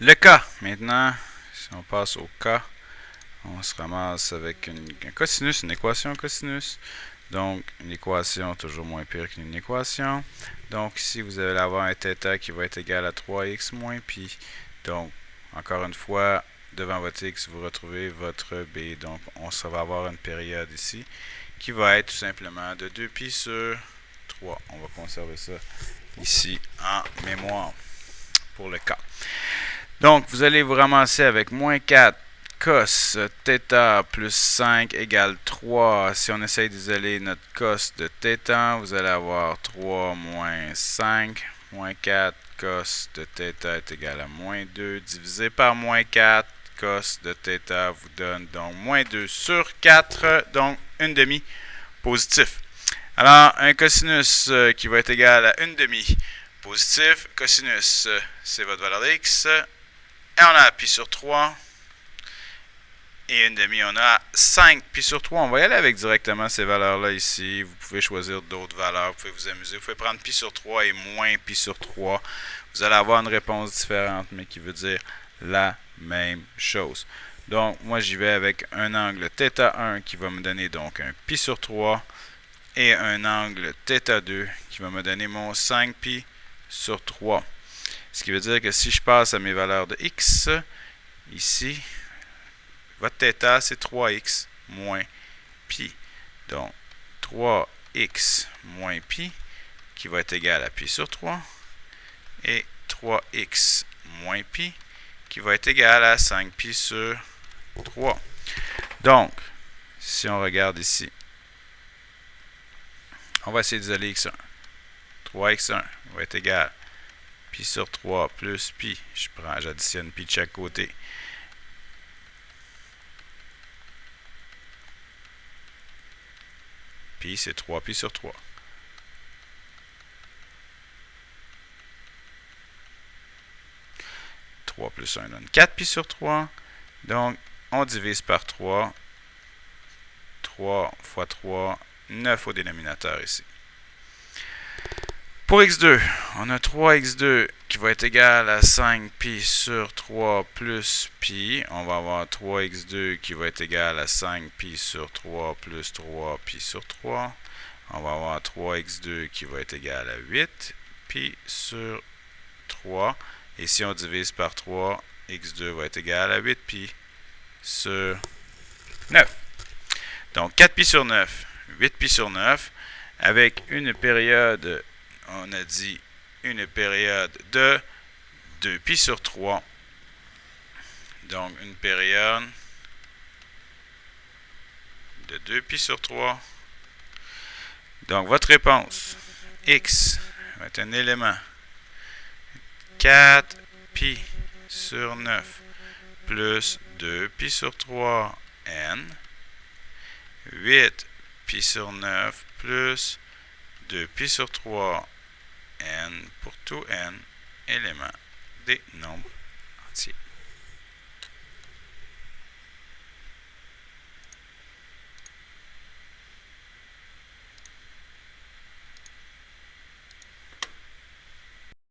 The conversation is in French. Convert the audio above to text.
Le cas, maintenant, si on passe au cas, on se ramasse avec un cosinus, une équation cosinus. Donc, une équation toujours moins pire qu'une équation. Donc, ici, vous allez avoir un θ qui va être égal à 3x moins pi. Donc, encore une fois, devant votre x, vous retrouvez votre b. Donc, on va avoir une période ici qui va être tout simplement de 2pi sur 3. On va conserver ça ici en mémoire pour le cas. Donc, vous allez vous ramasser avec moins 4 cos θ plus 5 égale 3. Si on essaye d'isoler notre cos de θ, vous allez avoir 3 moins 5. Moins 4 cos de θ est égal à moins 2 divisé par moins 4 cos de θ vous donne donc moins 2 sur 4, donc 1 demi positif. Alors, un cosinus qui va être égal à 1 demi positif, cosinus c'est votre valeur de x, et on a pi sur 3, et 1 demi, on a 5 pi sur 3. On va y aller avec directement ces valeurs-là ici. Vous pouvez choisir d'autres valeurs, vous pouvez vous amuser. Vous pouvez prendre pi sur 3 et moins pi sur 3. Vous allez avoir une réponse différente, mais qui veut dire la même chose. Donc, moi, j'y vais avec un angle θ1 qui va me donner donc un pi sur 3 et un angle θ2 qui va me donner mon 5 pi sur 3. Ce qui veut dire que si je passe à mes valeurs de x, ici, votre θ, c'est 3x moins pi. Donc, 3x moins pi, qui va être égal à pi sur 3, et 3x moins pi, qui va être égal à 5 pi sur 3. Donc, si on regarde ici, on va essayer d'isoler x1. 3x1 va être égal à pi sur 3 plus pi. J'additionne pi de chaque côté. Pi, c'est 3 pi sur 3. Plus 1 donne 4 pi sur 3. Donc, on divise par 3. 3 fois 3, 9 au dénominateur ici. Pour x2, on a 3x2 qui va être égal à 5 pi sur 3 plus pi. On va avoir 3x2 qui va être égal à 5 pi sur 3 plus 3 pi sur 3. On va avoir 3x2 qui va être égal à 8 pi sur 3. Et si on divise par 3, x2 va être égal à 8 pi sur 9. Donc 4 pi sur 9, 8 pi sur 9, avec une période, on a dit une période de 2 pi sur 3. Donc une période de 2 pi sur 3. Donc votre réponse, x, va être un élément 4 pi sur 9 plus 2 pi sur 3 n, 8 pi sur 9 plus 2 pi sur 3 n pour tout n éléments des nombres entiers.